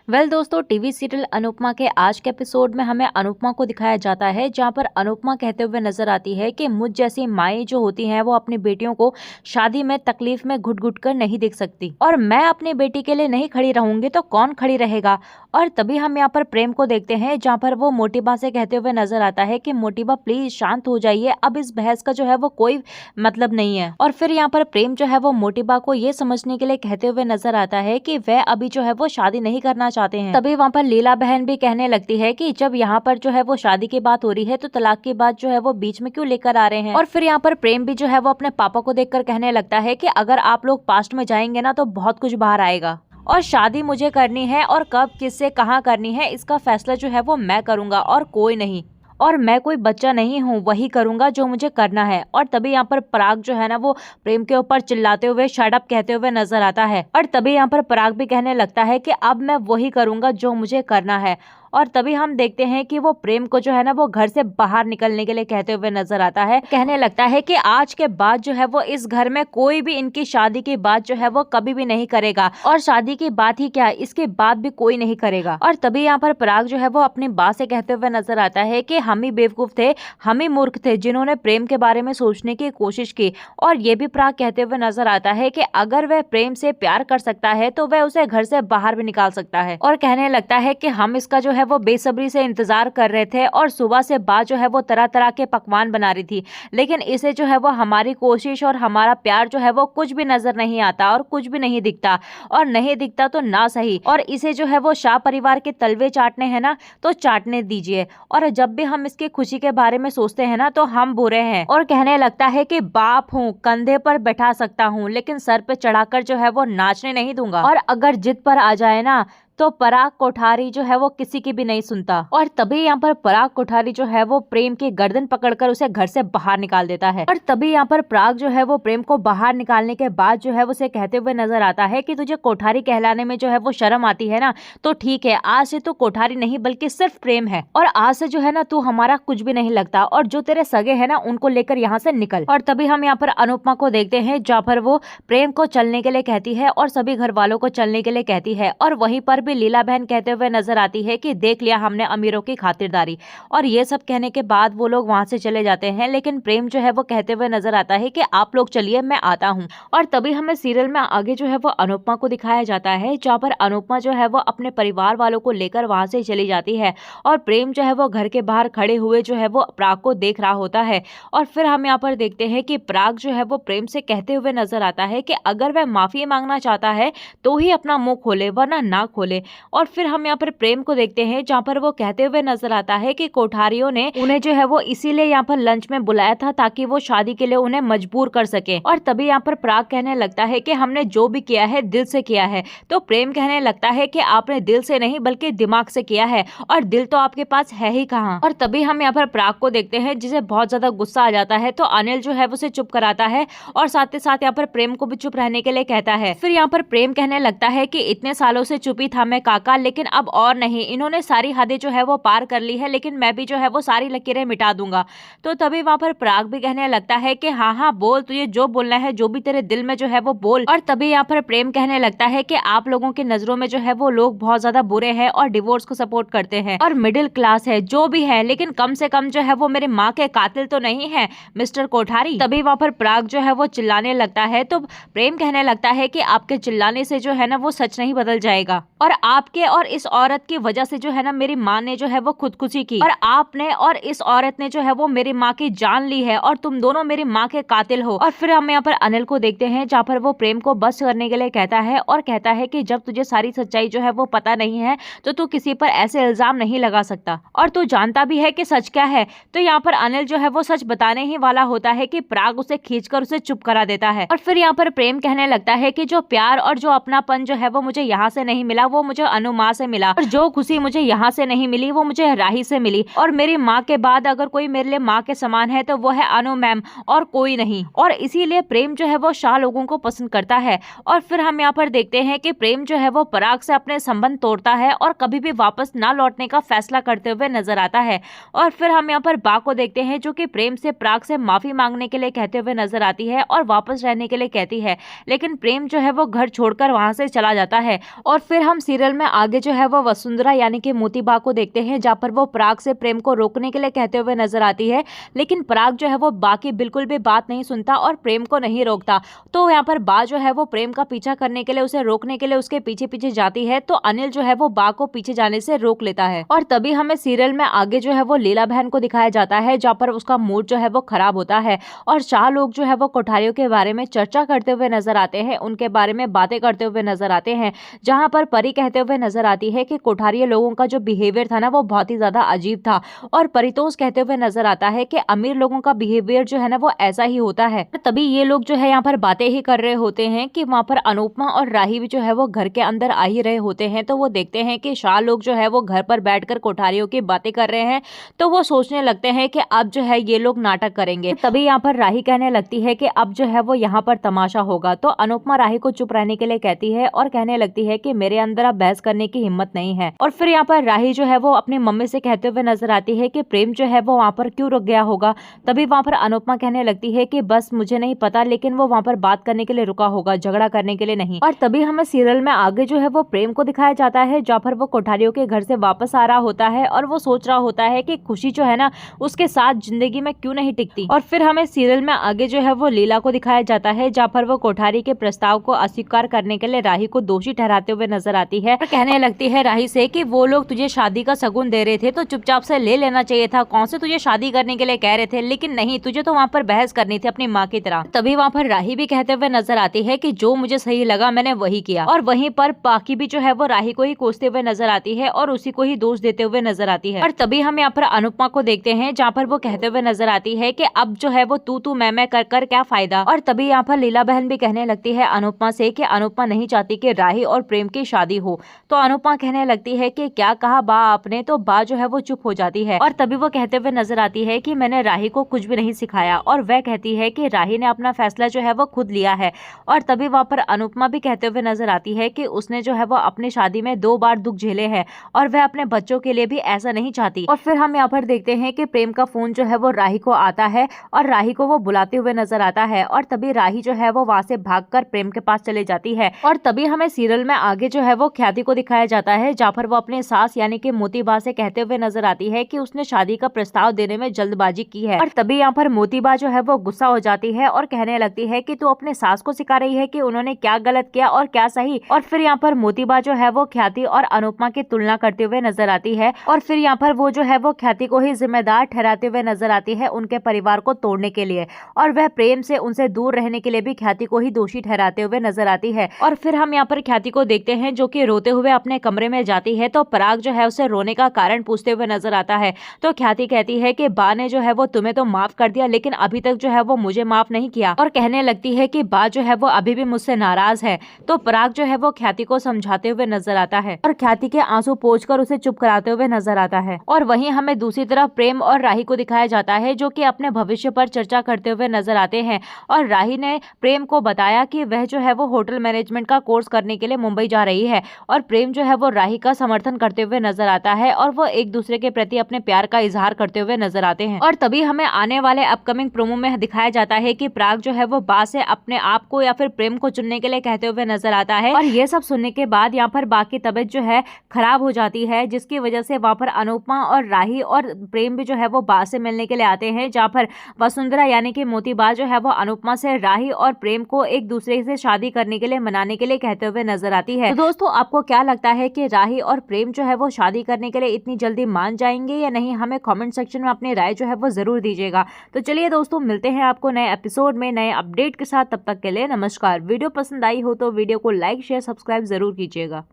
दोस्तों, TV serial Anupama के आज के एपिसोड में हमें अनुपमा को दिखाया जाता है, जहां पर अनुपमा कहते हुए नजर आती है कि मुझ जैसी माएँ जो होती हैं वो अपनी बेटियों को शादी में तकलीफ में घुट घुट कर नहीं देख सकती, और मैं अपनी बेटी के लिए नहीं खड़ी रहूंगी तो कौन खड़ी रहेगा। और तभी हम यहाँ पर प्रेम को देखते हैं, जहाँ पर वो मोटीबा से कहते हुए नजर आता है कि मोटीबा प्लीज शांत हो जाइए, अब इस बहस का जो है वो कोई मतलब नहीं है। और फिर यहाँ पर प्रेम जो है वो मोटीबा को ये समझने के लिए कहते हुए नजर आता है कि वह अभी जो है वो शादी नहीं करना चाहते हैं। तभी वहाँ पर लीला बहन भी कहने लगती है कि जब यहाँ पर जो है वो शादी की बात हो रही है तो तलाक की बात जो है वो बीच में क्यों लेकर आ रहे हैं। और फिर यहाँ पर प्रेम भी जो है वो अपने पापा को देखकर कहने लगता है कि अगर आप लोग पास्ट में जाएंगे ना तो बहुत कुछ बाहर आएगा, और शादी मुझे करनी है, और कब किससे कहाँ करनी है इसका फैसला जो है वो मैं करूंगा और कोई नहीं, और मैं कोई बच्चा नहीं हूँ, वही करूंगा जो मुझे करना है। और तभी यहाँ पर पराग जो है ना वो प्रेम के ऊपर चिल्लाते हुए शट अप कहते हुए नजर आता है, और तभी यहाँ पर पराग भी कहने लगता है कि अब मैं वही करूंगा जो मुझे करना है। और तभी हम देखते हैं कि वो प्रेम को जो है ना वो घर से बाहर निकलने के लिए कहते हुए नजर आता है, कहने लगता है कि आज के बाद जो है वो इस घर में कोई भी इनकी शादी की बात जो है वो कभी भी नहीं करेगा, और शादी की बात ही क्या, इसके बाद भी कोई नहीं करेगा। और तभी यहाँ पर पराग जो है वो अपनी बात से कहते हुए नजर आता है कि हम ही बेवकूफ थे, हम ही मूर्ख थे जिन्होंने प्रेम के बारे में सोचने की कोशिश की। और ये भी पराग कहते हुए नजर आता है कि अगर वह प्रेम से प्यार कर सकता है तो वह उसे घर से बाहर भी निकाल सकता है। और कहने लगता है कि हम इसका जो है वो बेसब्री से इंतजार कर रहे थे, और सुबह से बाद जो है वो तरह तरह के पकवान बना रही थी, लेकिन इसे जो है वो हमारी कोशिश और हमारा प्यार जो है वो कुछ भी नजर नहीं आता और कुछ भी नहीं दिखता, और नहीं दिखता तो ना सही, और इसे जो है वो शाह परिवार के तलवे चाटने हैं ना तो चाटने दीजिए, और जब भी हम इसकी खुशी के बारे में सोचते हैं ना तो हम बुरे हैं। और कहने लगता है कि बाप हूँ, कंधे पर बैठा सकता हूँ, लेकिन सर पे चढ़ाकर जो है वो नाचने नहीं दूंगा, और अगर जिद पर आ जाए ना तो पराग कोठारी जो है वो किसी की भी नहीं सुनता। और तभी यहाँ पर पराग कोठारी जो है वो प्रेम की गर्दन पकड़कर उसे घर से बाहर निकाल देता है। और तभी यहाँ पर पराग जो है वो प्रेम को बाहर निकालने के बाद जो है वो उसे कहते हुए नजर आता है कि तुझे कोठारी कहलाने में जो है वो शर्म आती है ना, तो ठीक है, आज से तू कोठारी नहीं बल्कि सिर्फ प्रेम है, और आज से जो है ना तू हमारा कुछ भी नहीं लगता, और जो तेरे सगे है ना उनको लेकर यहाँ से निकल। और तभी हम यहाँ पर अनुपमा को देखते हैं, जहाँ पर वो प्रेम को चलने के लिए कहती है और सभी घर वालों को चलने के लिए कहती है, और वहीं पर लीला बहन कहते हुए नजर आती है कि देख लिया हमने अमीरों की खातिरदारी। और ये सब कहने के बाद वो लोग वहां से चले जाते हैं, लेकिन प्रेम जो है वो कहते हुए नजर आता है कि आप लोग चलिए, मैं आता हूँ। और तभी हमें सीरियल में आगे जो है वो अनुपमा को दिखाया जाता है, जहाँ पर अनुपमा जो है वो अपने परिवार वालों को लेकर वहां से चली जाती है, और प्रेम जो है वो घर के बाहर खड़े हुए जो है वो पराग को देख रहा होता है। और फिर हम यहाँ पर देखते हैं कि पराग जो है वो प्रेम से कहते हुए नजर आता है कि अगर वह माफी मांगना चाहता है तो ही अपना मुंह खोले, वरना ना खोले। और फिर हम यहाँ पर प्रेम को देखते हैं, जहाँ पर वो कहते हुए नजर आता है कि कोठारियों ने उन्हें जो है वो इसीलिए यहाँ पर लंच में बुलाया था ताकि वो शादी के लिए उन्हें मजबूर कर सके। और तभी यहाँ पर पराग कहने लगता है कि हमने जो भी किया है दिल से किया है, तो प्रेम कहने लगता है कि आपने दिल से नहीं बल्कि दिमाग से किया है, और दिल तो आपके पास है ही कहाँ। और तभी हम यहाँ पर पराग को देखते हैं, जिसे बहुत ज्यादा गुस्सा आ जाता है, तो अनिल जो है उसे चुप कराता है, और साथ ही साथ यहाँ पर प्रेम को भी चुप रहने के लिए कहता है। फिर यहाँ पर प्रेम कहने लगता है कि इतने सालों से चुप ही था मैं काका, लेकिन अब और नहीं, इन्होंने सारी हदें जो है वो पार कर ली है, लेकिन मैं भी जो है वो सारी लकीरें मिटा दूंगा। तो तभी वहां पर पराग भी कहने लगता है कि हाँ हाँ बोल, तुझे जो बोलना है, जो भी तेरे दिल में जो है वो बोल। और तभी यहाँ पर प्रेम कहने लगता है कि आप लोगों की नजरों में जो है वो लोग बहुत ज्यादा बुरे हैं और डिवोर्स को सपोर्ट करते हैं और मिडिल क्लास है, जो भी है, लेकिन कम से कम जो है वो मेरी माँ के कातिल तो नहीं है मिस्टर कोठारी। तभी वहां पर पराग जो है वो चिल्लाने लगता है, तो प्रेम कहने लगता है कि आपके चिल्लाने से जो है ना वो सच नहीं बदल जाएगा, और आपके और इस औरत की वजह से जो है ना मेरी माँ ने जो है वो खुदकुशी की, और आपने और इस औरत ने जो है वो मेरी माँ की जान ली है, और तुम दोनों मेरी माँ के कातिल हो। और फिर हम यहाँ पर अनिल को देखते हैं, जहाँ पर वो प्रेम को बस करने के लिए कहता है, और कहता है कि जब तुझे सारी सच्चाई जो है वो पता नहीं है तो तू किसी पर ऐसे इल्जाम नहीं लगा सकता, और तू जानता भी है कि सच क्या है। तो यहाँ पर अनिल जो है वो सच बताने ही वाला होता है कि पराग उसे खींचकर उसे चुप करा देता है। और फिर यहाँ पर प्रेम कहने लगता है कि जो प्यार और जो अपनापन जो है वो मुझे यहाँ से नहीं मिला, वो मुझे अनुमा से मिला, और जो खुशी मुझे यहाँ से नहीं मिली वो मुझे राही से मिली, और मेरी माँ के बाद अगर कोई मेरे लिए माँ के समान है तो वो है अनु मैम, और कोई नहीं। और इसीलिए प्रेम जो है वो शाह लोगों को पसंद करता है। और फिर हम यहाँ पर देखते हैं कि प्रेम जो है वो पराग से अपने संबंध तोड़ता है और कभी भी वापस ना लौटने का फैसला करते हुए नजर आता है। और फिर हम यहाँ पर बा को देखते हैं, जो कि प्रेम से पराग से माफी मांगने के लिए कहते हुए नजर आती है और वापस रहने के लिए कहती है, लेकिन प्रेम जो है वो घर छोड़कर वहां से चला जाता है। और फिर हम सीरियल में आगे जो है वो वसुंधरा यानी कि मोती बा को देखते हैं, जहाँ पर वो पराग से प्रेम को रोकने के लिए कहते हुए नजर आती है, लेकिन पराग जो है वो बा की बिल्कुल भी बात नहीं सुनता और प्रेम को नहीं रोकता। तो यहाँ पर बा जो है वो प्रेम का पीछा करने के लिए, उसे रोकने के लिए उसके पीछे पीछे जाती है, तो अनिल जो है वो बा को पीछे जाने से रोक लेता है। और तभी हमें सीरियल में आगे जो है वो लीला बहन को दिखाया जाता है, जहाँ पर उसका मूड जो है वो खराब होता है और शाह लोग जो है वो कोठारियों के बारे में चर्चा करते हुए नजर आते हैं, उनके बारे में बातें करते हुए नजर आते हैं, जहां पर परी कहते हुए नजर आती है कि कोठारिया लोगों का जो बिहेवियर था ना वो बहुत ही ज्यादा अजीब था, और परितोष कहते हुए नजर आता है कि अमीर लोगों का बिहेवियर जो है ना वो ऐसा ही होता है। तभी ये लोग जो है यहाँ पर बातें ही कर रहे होते हैं कि वहां पर अनुपमा और राही भी जो है वो घर के अंदर आ ही रहे होते हैं, तो वो देखते हैं कि शाह लोग जो है वो घर पर बैठकर कोठारियों की बातें कर रहे हैं, तो वो सोचने लगते हैं कि अब जो है ये लोग नाटक करेंगे। तभी यहाँ पर राही कहने लगती है कि अब जो है वो यहाँ पर तमाशा होगा, तो अनुपमा राही को चुप रहने के लिए कहती है और कहने लगती है कि मेरे अंदर अब बहस करने की हिम्मत नहीं है। और फिर यहाँ पर राही जो है वो अपनी मम्मी से कहते हुए नजर आती है कि प्रेम जो है वो वहाँ पर क्यों रुक गया होगा। तभी वहाँ पर अनुपमा कहने लगती है कि बस मुझे नहीं पता, लेकिन वो वहाँ पर बात करने के लिए रुका होगा, झगड़ा करने के लिए नहीं। और तभी हमें सीरियल में आगे जो है वो प्रेम को दिखाया जाता है, जहाँ पर वो कोठारियों के घर से वापस आ रहा होता है और वो सोच रहा होता है कि खुशी जो है ना उसके साथ जिंदगी में क्यों नहीं टिकती। और फिर हमें सीरियल में आगे जो है वो लीला को दिखाया जाता है, जहाँ पर वो कोठारी के प्रस्ताव को अस्वीकार करने के लिए राही को दोषी ठहराते हुए नजर आती है और कहने लगती है राही से कि वो लोग तुझे शादी का शगुन दे रहे थे तो चुपचाप से ले लेना चाहिए था, कौन से तुझे शादी करने के लिए कह रहे थे, लेकिन नहीं, तुझे तो वहाँ पर बहस करनी थी अपनी माँ की तरह। तभी वहाँ पर राही भी कहते हुए नजर आती है कि जो मुझे सही लगा मैंने वही किया। और वहीं पर बाकी भी जो है वो राही को ही कोसते हुए नजर आती है और उसी को ही दोष देते हुए नजर आती है। और तभी हम यहाँ पर अनुपमा को देखते हैं, जहाँ पर वो कहते हुए नजर आती है कि अब जो है वो तू मैं कर कर क्या फायदा। और तभी यहाँ पर लीला बहन भी कहने लगती है अनुपमा से कि अनुपमा नहीं चाहती कि राही और प्रेम की शादी हो। तो अनुपमा कहने लगती है कि क्या कहा बा आपने, तो बा जो है वो चुप हो जाती है। और तभी वो कहते हुए नजर आती है कि मैंने राही को कुछ भी नहीं सिखाया, और वह कहती है कि राही ने अपना फैसला जो है वो खुद लिया है। और तभी वहाँ पर अनुपमा भी कहते हुए नजर आती है कि उसने जो है वो अपनी शादी में 2 बार दुख झेले हैं और वह अपने बच्चों के लिए भी ऐसा नहीं चाहती। और फिर हम यहाँ पर देखते हैं कि प्रेम का फोन जो है वो राही को आता है और राही को वो बुलाते हुए नजर आता है, और तभी राही जो है वो वहां से भागकर प्रेम के पास चले जाती है। और तभी हमें सीरियल में आगे जो है वो ख्याति को दिखाया जाता है, जहाँ पर वो अपने सास यानी कि मोतीबा से कहते हुए नजर आती है कि उसने शादी का प्रस्ताव देने में जल्दबाजी की है। और तभी यहाँ पर मोतीबा जो है वो गुस्सा हो जाती है और कहने लगती है कि तू अपने सास को सिखा रही है कि उन्होंने क्या गलत किया और क्या सही। और फिर यहाँ पर मोतीबा जो है वो ख्याति और अनुपमा की तुलना करते हुए नजर आती है, और फिर यहाँ पर वो जो है वो ख्याति को ही जिम्मेदार ठहराते हुए नजर आती है उनके परिवार को तोड़ने के लिए, और वह प्रेम से उनसे दूर रहने के लिए भी ख्याति को ही दोषी ठहराते हुए नजर आती है। और फिर हम यहाँ पर ख्याति को देखते हैं जो कि रोते हुए अपने कमरे में जाती है, तो पराग जो है उसे रोने का कारण पूछते हुए नजर आता है। तो ख्याति कहती है कि बा ने जो है वो तुम्हें तो माफ कर दिया, लेकिन अभी तक जो है वो मुझे माफ नहीं किया, और कहने लगती है कि बा जो है वो अभी भी मुझसे नाराज है। तो पराग जो है वो ख्याति को समझाते हुए नजर आता है और ख्याति के आंसू पोंछकर उसे चुप कराते हुए नजर आता है। और वहीं हमें दूसरी तरफ प्रेम और राही को दिखाया जाता है, जो कि अपने भविष्य पर चर्चा करते हुए नजर आते हैं। और राही ने प्रेम को बताया कि वह जो है वो होटल मैनेजमेंट का कोर्स करने के लिए मुंबई जा रही है, और प्रेम जो है वो राही का समर्थन करते हुए नजर आता है और वो एक दूसरे के प्रति अपने प्यार का इजहार करते हुए नजर आते हैं। और तभी हमें आने वाले अपकमिंग प्रोमो में दिखाया जाता है कि पराग जो है वो बा से अपने आप को या फिर प्रेम को चुनने के लिए कहते हुए नजर आता है। और ये सब सुनने के बाद यहाँ पर बा की तबीयत जो है खराब हो जाती है, जिसकी वजह से वहाँ पर अनुपमा और राही और प्रेम भी जो है वो बा से मिलने के लिए आते हैं, जहाँ पर वसुंधरा यानी कि मोतीबा जो है वो अनुपमा से राही और प्रेम को एक दूसरे से शादी करने के लिए मनाने के लिए कहते हुए नजर आती है। तो दोस्तों आपको क्या लगता है कि राही और प्रेम जो है वो शादी करने के लिए इतनी जल्दी मान जाएंगे या नहीं? हमें कमेंट सेक्शन में अपनी राय जो है वो जरूर दीजिएगा। तो चलिए दोस्तों, मिलते हैं आपको नए एपिसोड में नए अपडेट के साथ। तब तक के लिए नमस्कार। वीडियो पसंद आई हो तो वीडियो को लाइक शेयर सब्सक्राइब जरूर कीजिएगा।